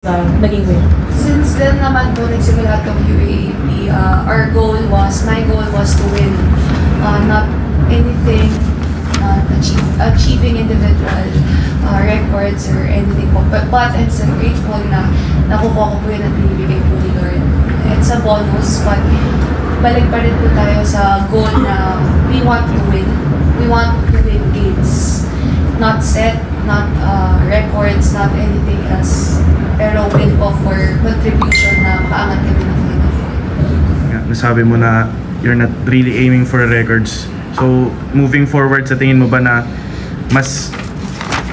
naging win? Since then naman po nagsimula itong UAAP, my goal was to win, not anything, achieving individual records or anything po. But I'm still grateful na nakuha ko po yun at binibigay po ni Lord. It's a bonus, but balik pa rin po tayo sa goal na we want to win. We want to win games. Not set, not records, not anything else. Pero win po for contribution na makaangat kami ng Final Four. Yeah, nasabi mo na you're not really aiming for records. So, moving forward, sa tingin mo ba na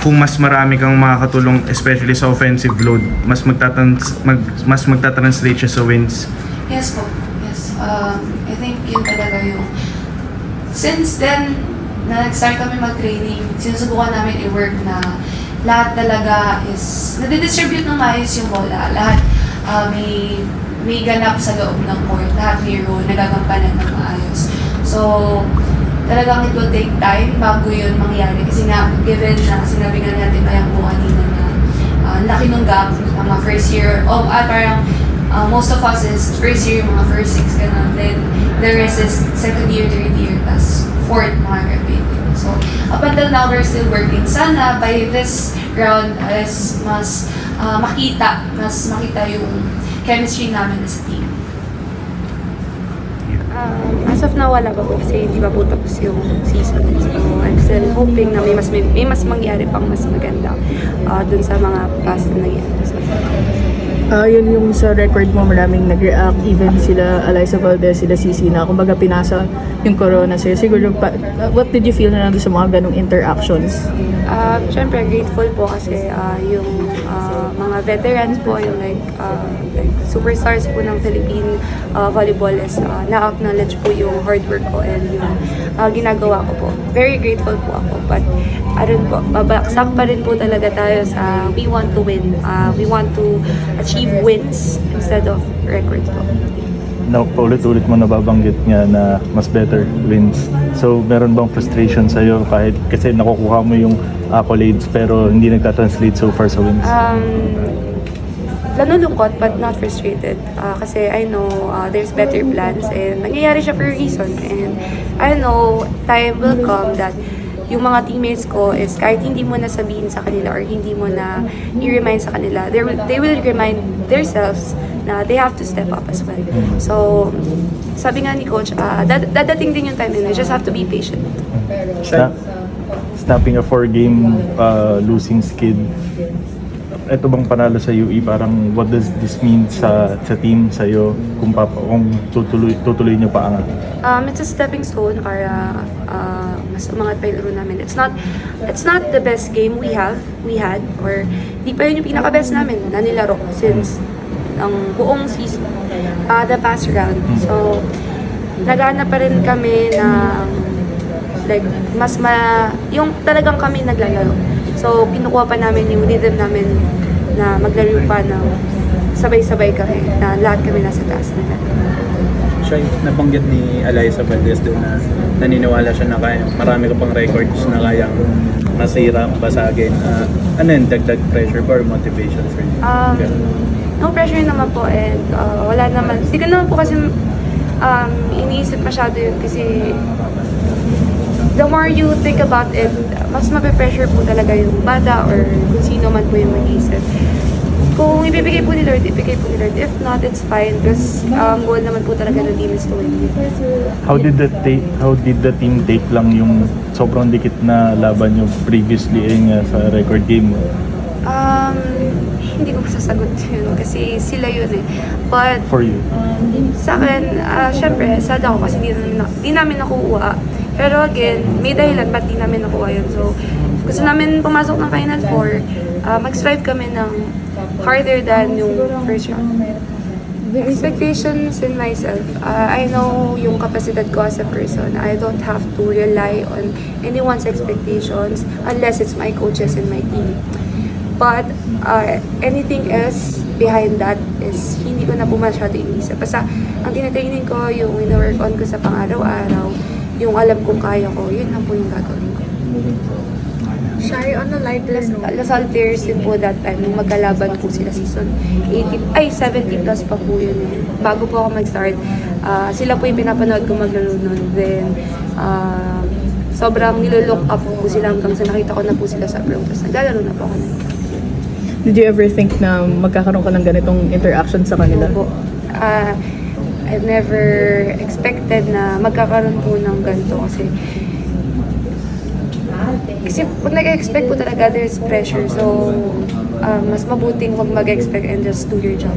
kung mas marami kang makakatulong, especially sa offensive load, mas magta-translate siya sa wins? Yes po. Yes. I think yun talaga yung... Since then, na nag-start kami mag-training, sinusubukan namin i-work na lahat talaga is... Nadidistribute ng maayos yung bola. Lahat may ganap sa loob ng court. Lahat may role, nagagampanan ng maayos. So, talagang it will take time bago yun mangyari. Kasi nga, given na sinabi nga natin mayang po kanina na laki ng gap, mga first year, parang most of us is first year, mga first 6 ganun. Then, the rest is second year, third year, tas fourth, mga graduating. So, up until now, we're still working. Sana, by this round, is mas makita yung chemistry namin as a team. As of now, wala pa po kasi hindi pa po tapos yung season. So, I'm still hoping na may mas mangyari pang mas maganda dun sa mga past na nangyari. So, Yun yung sa record mo, maraming nag-react, even sila Alyssa Valdez, sila Cici na kumbaga pinasa yung corona sa'yo. Siguro, what did you feel na nandun sa mga ganong interactions? Siyempre, grateful po kasi yung mga veterans po, yung like superstars po ng Philippine volleyball is na-acknowledge po yung hard work ko and yung ginagawa ko po. Very grateful po ako. But, po, babaksak pa rin po talaga tayo sa we want to win. We want to achieve wins instead of records po. Paulit-ulit mo nababanggit nga na mas better wins. So, meron bang frustration sa'yo kahit kasi nakukuha mo yung accolades pero hindi nagtatranslate so far sa wins? Nalulungkot but not frustrated kasi I know there's better plans and nangyayari siya for a reason and I know time will come that yung mga teammates ko is kahit hindi mo na sabihin sa kanila or hindi mo na i-remind sa kanila, they will remind themselves na they have to step up as well. So, sabi nga ni Coach, dadating din yung time na you just have to be patient. Snapping a 4-game losing skid, ito bang panalo sa UE, parang what does this mean sa team, sa'yo, kung tutuloy nyo pa angat? It's a stepping stone para mas umangat pa yung laro namin. It's not the best game we had, or di pa yun yung pinaka-best namin na nilaro since ang buong season, the past round. So, nagana pa rin kami na like, yung talagang kami naglalaro. So, kinukuha pa namin yung rhythm namin na maglaro pa ng sabay-sabay kami, na lahat kami nasa taas nila. Siya nabanggit ni Alyssa Valdez doon na naniniwala siya na marami ka pang records na kayang masira, basagin. Ano yun, dagdag pressure or motivation for you? No pressure naman po and wala naman. Hindi ko naman po kasi iniisip masyado yun kasi the more you think about it, mas mape-pressure po talaga yung bata or kung sino man po yung mag-iisip. Kung ibibigay po ni Lord, ibigay po ni Lord. If not, it's fine because goal naman po talaga ng team is to win. How did the team take lang yung sobrang dikit na laban nyo previously sa record game mo? Hindi ko masasagot yun kasi sila yun eh. But for you? Sa akin, syempre, sad ako kasi di namin nakuha. Pero again, may dahilan ba't di namin nakuha yun. So, gusto namin pumasok ng Final Four, mag-strive kami ng harder than yung first round. Expectations in myself. I know yung kapasidad ko as a person. I don't have to rely on anyone's expectations unless it's my coaches and my team. But anything else behind that is hindi ko na po masyado inisip. Basta ang tinatraining ko, yung ino-work on ko sa pang-araw-araw, yung alam kong kaya ko, yun lang po yung gagawin ko. Shy on a lighter note. Lasal players din po that time, nung magkalaban po sila season 70 plus pa po yun eh. Bago po ako mag-start, sila po yung pinapanood ko maglaro nun. Then, sobrang nilolook up po sila hanggang sa nakita ko na po sila sa pro. Tapos naglalaro na po ako nun. Did you ever think na magkakaroon ka ng ganitong interaction sa kanila? Po. I've never expected na magkakaroon po ng ganito kasi pag nag-expect po talaga there's pressure, so mas mabuting huwag mag-expect and just do your job.